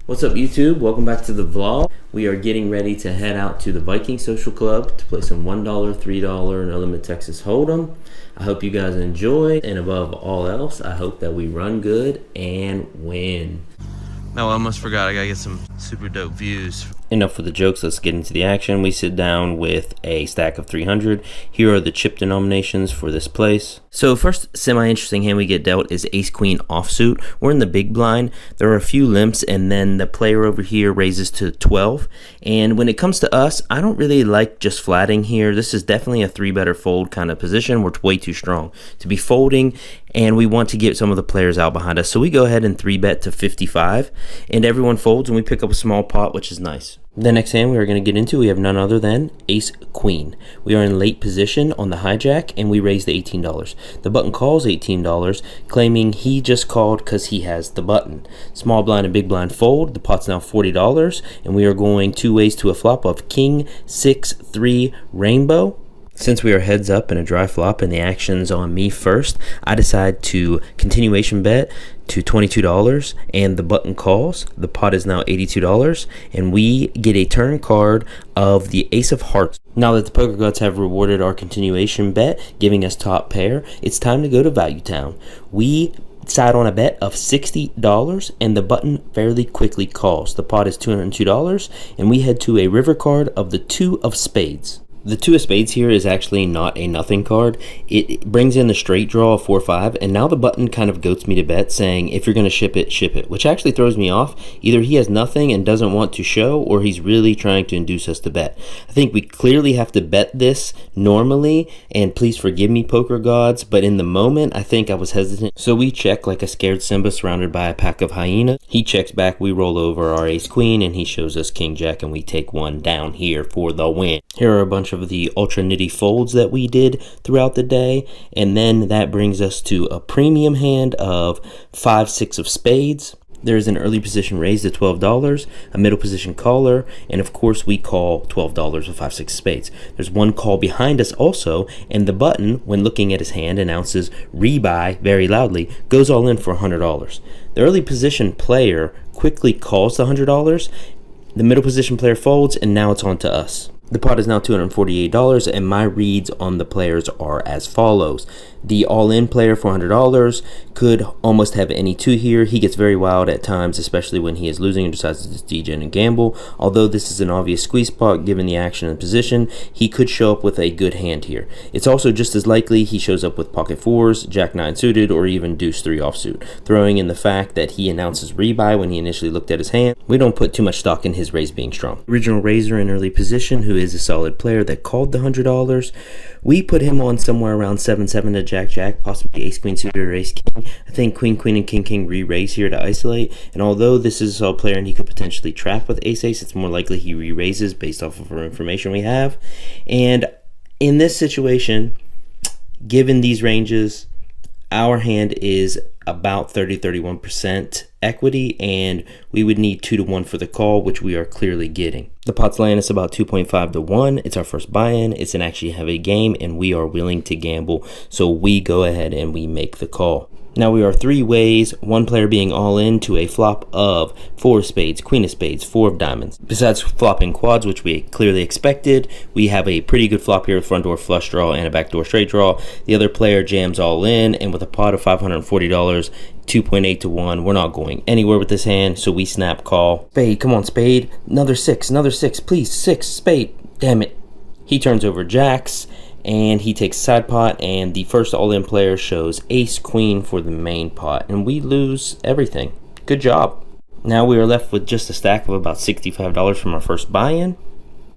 What's up, YouTube? Welcome back to the vlog. We are getting ready to head out to the Viking Social Club to play some $1, $3 No Limit Texas Hold'em. I hope you guys enjoy, and above all else, I hope that we run good and win. No, I almost forgot. I gotta get some super dope views. Enough with the jokes, let's get into the action. We sit down with a stack of 300. Here are the chip denominations for this place. So first semi-interesting hand we get dealt is ace-queen offsuit. We're in the big blind. There are a few limps, and then the player over here raises to 12. And when it comes to us, I don't really like just flatting here. This is definitely a 3-better fold kind of position. We're way too strong to be folding, and we want to get some of the players out behind us. So we go ahead and 3-bet to 55, and everyone folds, and we pick up a small pot, which is nice. The next hand we are going to get into, we have none other than ace-queen. We are in late position on the hijack, and we raise the $18. The button calls $18, claiming he just called because he has the button. Small blind and big blind fold. The pot's now $40, and we are going two ways to a flop of king 6-3 rainbow. Since we are heads up in a dry flop and the action's on me first, I decide to continuation bet to $22, and the button calls. The pot is now $82, and we get a turn card of the ace of hearts. Now that the poker gods have rewarded our continuation bet, giving us top pair, it's time to go to Value Town. We side on a bet of $60, and the button fairly quickly calls. The pot is $202, and we head to a river card of the 2 of spades. The 2 of spades here is actually not a nothing card. It brings in the straight draw of 4-5, and now the button kind of goats me to bet, saying if you're going to ship it, which actually throws me off. Either he has nothing and doesn't want to show, or he's really trying to induce us to bet. I think we clearly have to bet this normally, and please forgive me, poker gods, but in the moment, I think I was hesitant. So we check like a scared Simba surrounded by a pack of hyenas. He checks back, we roll over our ace-queen, and he shows us king-jack, and we take one down here for the win. Here are a bunch of the ultra nitty folds that we did throughout the day, and then that brings us to a premium hand of 5-6 of spades. There is an early position raise to $12, a middle position caller, and of course we call $12 with 5-6 spades. There's one call behind us also, and the button, when looking at his hand, announces rebuy very loudly, goes all in for $100. The early position player quickly calls the $100, the middle position player folds, and now it's on to us. The pot is now $248, and my reads on the players are as follows. The all-in player, $400, could almost have any 2 here. He gets very wild at times, especially when he is losing and decides to just degen and gamble. Although this is an obvious squeeze pot given the action and position, he could show up with a good hand here. It's also just as likely he shows up with pocket 4s, jack-9 suited, or even deuce-3 offsuit. Throwing in the fact that he announces rebuy when he initially looked at his hand, we don't put too much stock in his raise being strong. Original raiser in early position, who is a solid player that called the $100. We put him on somewhere around 7-7 to jack-jack, possibly ace-queen suited or ace-king. I think queen-queen and king-king re-raise here to isolate, and although this is a solid player and he could potentially trap with ace-ace, it's more likely he re-raises based off of our information we have. And in this situation, given these ranges, our hand is about 30-31% equity, and we would need 2-1 for the call, which we are clearly getting. The pot's laying us about 2.5-1. It's our first buy-in. It's an actually heavy game, and we are willing to gamble, so we go ahead and we make the call. Now we are 3 ways, one player being all in to a flop of 4 of spades, queen of spades, 4 of diamonds. Besides flopping quads, which we clearly expected, we have a pretty good flop here with front door flush draw and a backdoor straight draw. The other player jams all in, and with a pot of $540, 2.8-1, we're not going anywhere with this hand, so we snap call. Spade, come on, spade. Another 6, please, 6, spade. Damn it. He turns over jacks, and he takes side pot, and the first all-in player shows ace-queen for the main pot, and we lose everything. Good job. Now we are left with just a stack of about $65 from our first buy-in.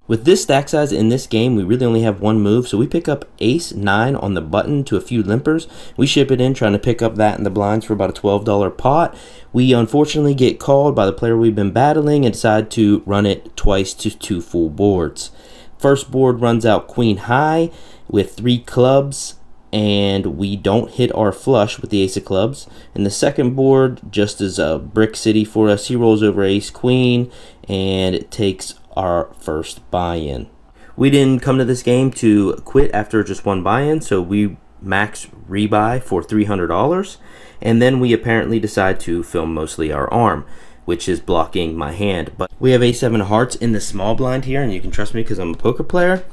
With this stack size in this game, we really only have one move, so we pick up ace-9 on the button to a few limpers. We ship it in, trying to pick up that in the blinds for about a $12 pot. We unfortunately get called by the player we've been battling and decide to run it twice to 2 full boards. First board runs out queen high with 3 clubs, and we don't hit our flush with the ace of clubs. And the second board, just as a brick city for us, he rolls over ace queen, and it takes our first buy-in. We didn't come to this game to quit after just one buy-in, so we max rebuy for $300, and then we apparently decide to film mostly our arm. which is blocking my hand. But we have a7 of hearts in the small blind here, and you can trust me because I'm a poker player.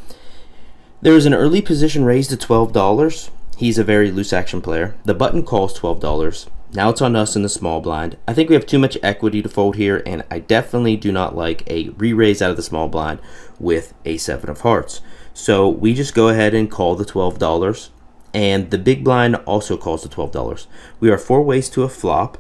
There is an early position raised to $12. He's a very loose action player. The button calls $12. Now it's on us in the small blind. I think we have too much equity to fold here, and I definitely do not like a re-raise out of the small blind with a7 of hearts. So we just go ahead and call the $12, and the big blind also calls the $12. We are 4 ways to a flop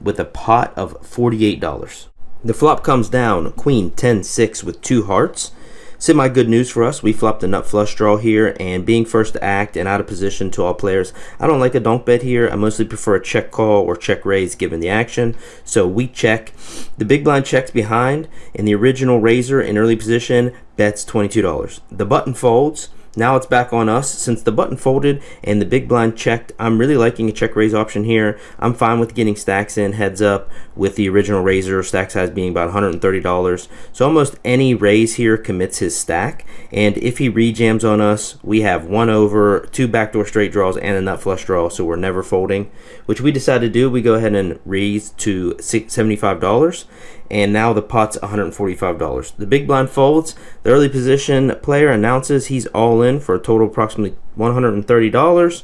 with a pot of $48. The flop comes down queen 10-6 with 2 hearts. Semi good news for us. We flopped a nut flush draw here, and being first to act and out of position to all players, I don't like a donk bet here. I mostly prefer a check call or check raise given the action. So we check. The big blind checks behind, and the original raiser in early position bets $22. The button folds. Now it's back on us. Since the button folded and the big blind checked, I'm really liking a check raise option here. I'm fine with getting stacks in heads up with the original raiser, stack size being about $130. So almost any raise here commits his stack. And if he rejams on us, we have 1 over, 2 backdoor straight draws, and a nut flush draw, so we're never folding, which we decided to do. We go ahead and raise to $75. And now the pot's $145. The big blind folds. The early position player announces he's all in for a total of approximately $130.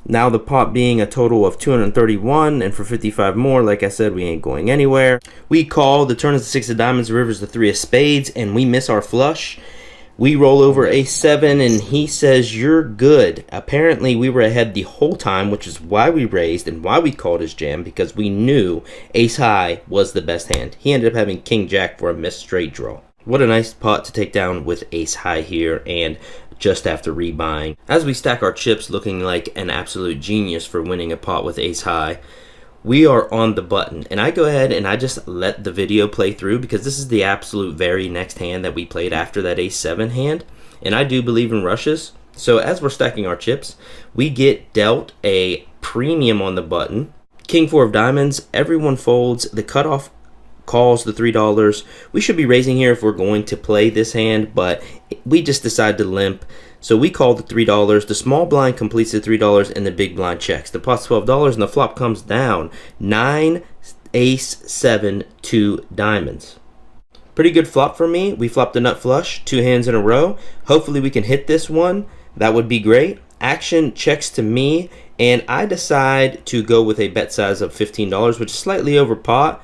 Now the pot being a total of $231, and for 55 more, like I said, we ain't going anywhere. We call. The turn is the 6 of diamonds, the river is the 3 of spades, and we miss our flush. We roll over a7, and he says, you're good. Apparently, we were ahead the whole time, which is why we raised and why we called his jam, because we knew ace high was the best hand. He ended up having king jack for a missed straight draw. What a nice pot to take down with ace high here, and just after rebuying. As we stack our chips, looking like an absolute genius for winning a pot with ace high, we are on the button, and I go ahead and I just let the video play through because this is the absolute very next hand that we played after that ace7 hand, and I do believe in rushes. So as we're stacking our chips, we get dealt a premium on the button. King 4 of diamonds, everyone folds. The cutoff calls the $3. We should be raising here if we're going to play this hand, but we just decide to limp. So we call the $3. The small blind completes the $3, and the big blind checks. The pot's $12, and the flop comes down 9 ace 7 2 diamonds. Pretty good flop for me. We flopped a nut flush 2 hands in a row. Hopefully we can hit this one. That would be great. Action checks to me, and I decide to go with a bet size of $15, which is slightly over pot,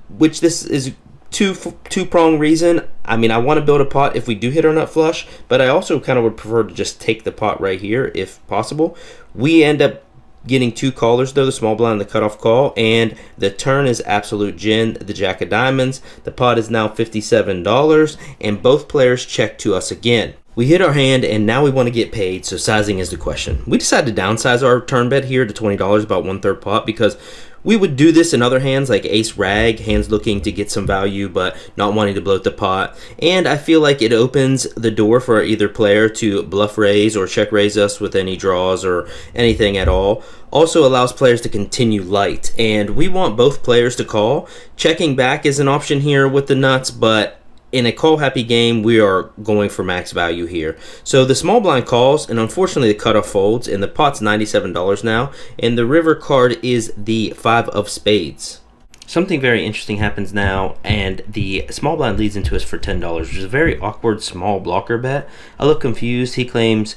which this is two-prong reason. I mean, I want to build a pot if we do hit our nut flush, but I also kind of would prefer to just take the pot right here if possible. We end up getting 2 callers though, the small blind and the cutoff call, and the turn is absolute gin, the jack of diamonds. The pot is now $57, and both players check to us again. We hit our hand, and now we want to get paid, so sizing is the question. We decided to downsize our turn bet here to $20, about 1/3 pot, because we would do this in other hands like ace rag, hands looking to get some value but not wanting to bloat the pot. And I feel like it opens the door for either player to bluff raise or check raise us with any draws or anything at all. Also allows players to continue light, and we want both players to call. Checking back is an option here with the nuts, but in a call happy game, we are going for max value here. So the small blind calls, and unfortunately the cutoff folds, and the pot's $97 now, and the river card is the 5 of spades. Something very interesting happens now, and the small blind leads into us for $10, which is a very awkward small blocker bet. I look confused. He claims,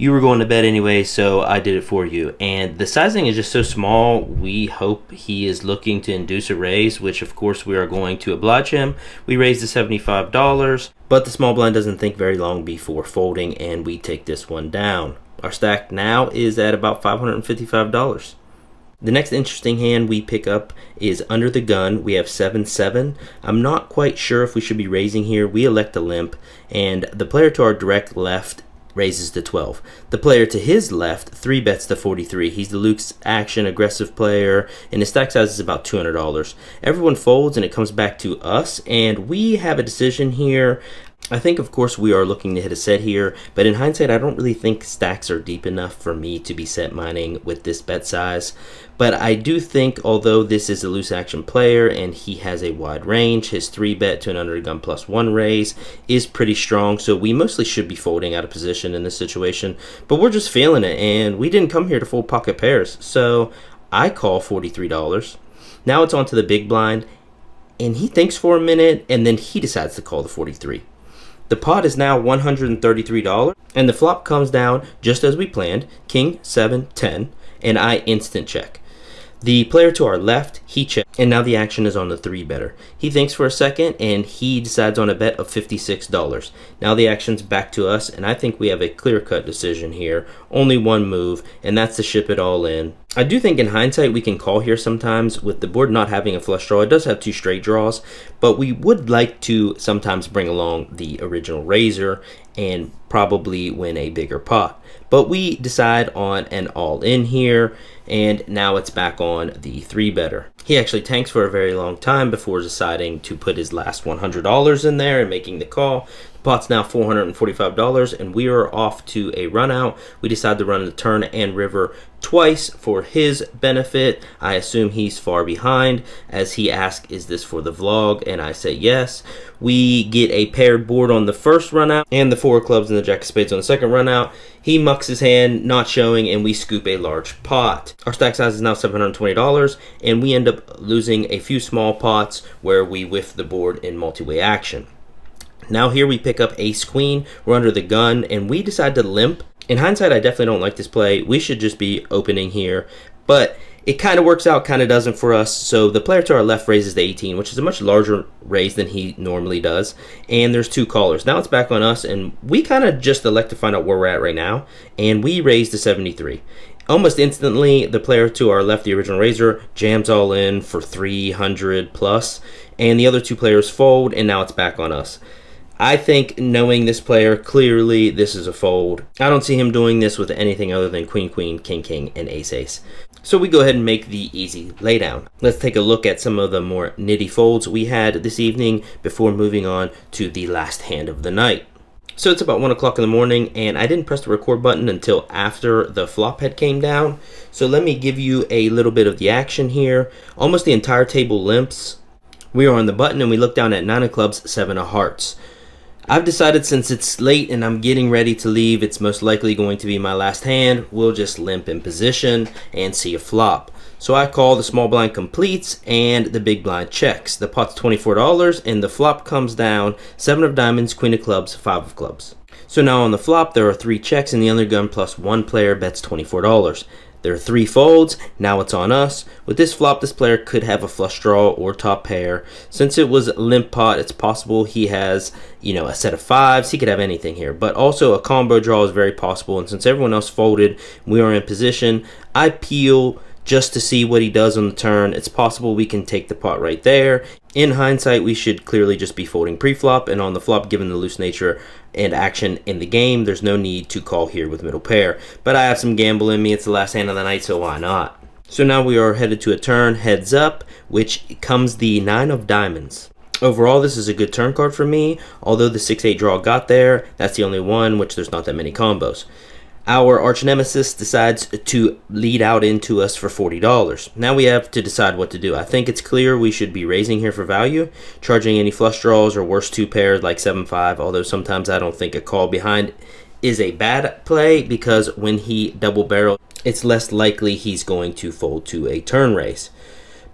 you were going to bed anyway, so I did it for you. And the sizing is just so small, we hope he is looking to induce a raise, which of course we are going to oblige him. We raise to $75, but the small blind doesn't think very long before folding, and we take this one down. Our stack now is at about $555. The next interesting hand we pick up is under the gun. We have 7-7. I'm not quite sure if we should be raising here. We elect a limp, and the player to our direct left raises to 12. The player to his left 3 bets to 43. He's the loose action aggressive player, and his stack size is about $200. Everyone folds, and it comes back to us, and we have a decision here. I think, of course, we are looking to hit a set here, but in hindsight, I don't really think stacks are deep enough for me to be set mining with this bet size. But I do think, although this is a loose action player and he has a wide range, his 3 bet to an under the gun +1 raise is pretty strong, so we mostly should be folding out of position in this situation. But we're just feeling it, and we didn't come here to fold pocket pairs, so I call $43. Now it's on to the big blind. and he thinks for a minute, and then he decides to call the 43. The pot is now $133, and the flop comes down just as we planned, king, 7, 10, and I instant check. The player to our left, he checks, and now the action is on the 3-better. He thinks for a second, and he decides on a bet of $56. Now the action's back to us, and I think we have a clear-cut decision here. Only one move, and that's to ship it all in. I do think in hindsight we can call here sometimes with the board not having a flush draw. It does have 2 straight draws, but we would like to sometimes bring along the original raiser and probably win a bigger pot. But we decide on an all-in here, and now it's back on the 3-better. He actually tanks for a very long time before deciding to put his last $100 in there and making the call. The pot's now $445, and we are off to a run out. We decide to run the turn and river twice for his benefit. I assume he's far behind, as he asks, is this for the vlog? And I say yes. We get a paired board on the first run out and the 4 of clubs and the jack of spades on the second run out. He mucks his hand, not showing, and we scoop a large pot. Our stack size is now $720, and we end up losing a few small pots where we whiff the board in multi-way action. Now here we pick up ace queen, we're under the gun, and we decide to limp. In hindsight, I definitely don't like this play. We should just be opening here, but it kind of works out, kind of doesn't for us. So the player to our left raises the 18, which is a much larger raise than he normally does, and there's 2 callers. Now it's back on us, and we kind of just elect to find out where we're at right now, and we raise to 73. Almost instantly, the player to our left, the original raiser, jams all in for 300 plus, and the other 2 players fold, and now it's back on us. I think, knowing this player, clearly this is a fold. I don't see him doing this with anything other than queen, queen, king, king, and ace, ace. So we go ahead and make the easy laydown. Let's take a look at some of the more nitty folds we had this evening before moving on to the last hand of the night. So it's about 1 o'clock in the morning, and I didn't press the record button until after the flop head came down. So let me give you a little bit of the action here. Almost the entire table limps. We are on the button, and we look down at 9 of clubs, 7 of hearts. I've decided, since it's late and I'm getting ready to leave, it's most likely going to be my last hand. We'll just limp in position and see a flop. So I call, the small blind completes, and the big blind checks. The pot's $24, and the flop comes down 7 of diamonds, queen of clubs, 5 of clubs. So now on the flop, there are 3 checks in the undergun, plus 1 player bets $24. There are 3 folds. Now it's on us. With this flop, this player could have a flush draw or top pair. Since it was limp pot, it's possible he has, a set of 5s. He could have anything here. But also a combo draw is very possible. And since everyone else folded, we are in position. I peel just to see what he does on the turn. It's possible we can take the pot right there. In hindsight, we should clearly just be folding pre-flop, and on the flop, given the loose nature and action in the game, there's no need to call here with middle pair. But I have some gamble in me. It's the last hand of the night, so why not? So now we are headed to a turn, heads up, which comes the 9 of diamonds. Overall, this is a good turn card for me. Although the 6-8 draw got there, that's the only one, which there's not that many combos. Our arch nemesis decides to lead out into us for $40. Now we have to decide what to do. I think it's clear we should be raising here for value, charging any flush draws or worse 2 pairs like 7-5, although sometimes I don't think a call behind is a bad play, because when he double barrel, it's less likely he's going to fold to a turn raise.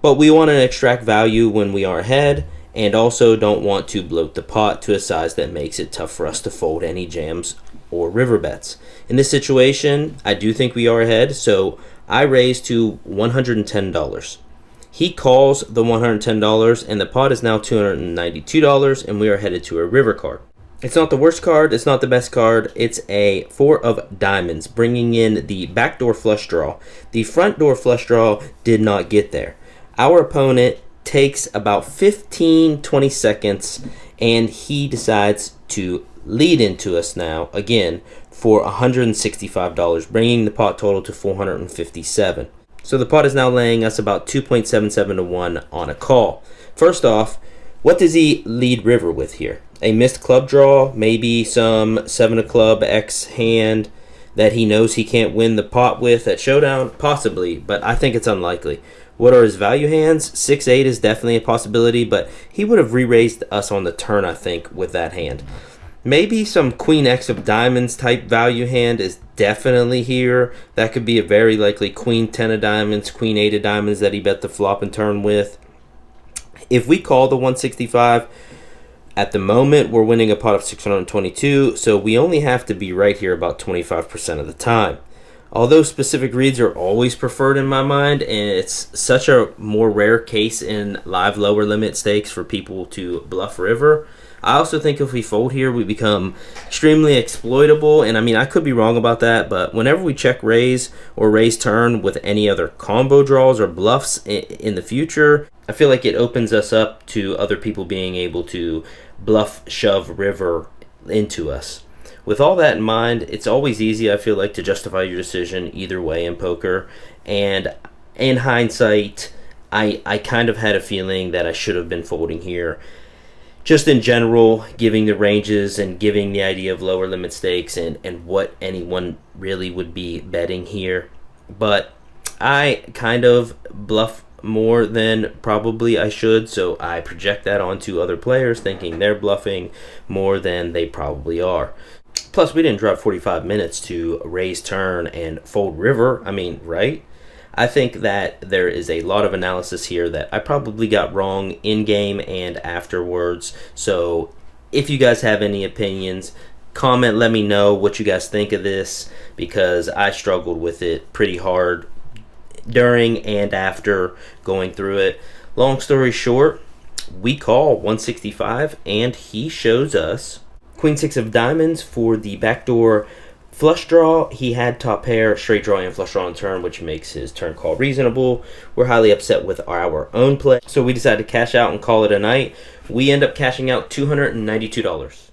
But we want to extract value when we are ahead, and also don't want to bloat the pot to a size that makes it tough for us to fold any jams or river bets. In this situation, I do think we are ahead, so I raise to $110. He calls the $110, and the pot is now $292, and we are headed to a river card. It's not the worst card, it's not the best card, it's a 4 of diamonds, bringing in the backdoor flush draw. The front door flush draw did not get there. Our opponent takes about 15-20 seconds, and he decides to lead into us now again for $165, bringing the pot total to $457. So the pot is now laying us about 2.77 to 1 on a call. First off, what does he lead river with here? A missed club draw, maybe some 7 of club X hand that he knows he can't win the pot with at showdown? Possibly, but I think it's unlikely. What are his value hands? 6-8 is definitely a possibility, but he would have re-raised us on the turn, I think, with that hand. Maybe some Queen X of diamonds type value hand is definitely here. That could be a very likely Queen 10 of diamonds, Queen 8 of diamonds that he bet the flop and turn with. If we call the 165, at the moment we're winning a pot of 622, so we only have to be right here about 25% of the time. Although specific reads are always preferred in my mind, and it's such a more rare case in live lower limit stakes for people to bluff river, I also think if we fold here, we become extremely exploitable. And I mean, I could be wrong about that, but whenever we check raise or raise turn with any other combo draws or bluffs in the future, I feel like it opens us up to other people being able to bluff, shove river into us. With all that in mind, it's always easy, I feel like, to justify your decision either way in poker. And in hindsight, I kind of had a feeling that I should have been folding here. Just in general, giving the ranges and giving the idea of lower limit stakes and what anyone really would be betting here. But I kind of bluff more than probably I should, so I project that onto other players thinking they're bluffing more than they probably are. Plus, we didn't drop 45 minutes to raise turn and fold river. I mean, right? I think that there is a lot of analysis here that I probably got wrong in game and afterwards. So if you guys have any opinions, comment, let me know what you guys think of this, because I struggled with it pretty hard during and after going through it. Long story short, we call 165 and he shows us Queen 6 of diamonds for the backdoor flush draw. He had top pair, straight draw, and flush draw on turn, which makes his turn call reasonable. We're highly upset with our own play, so we decided to cash out and call it a night. We end up cashing out $292.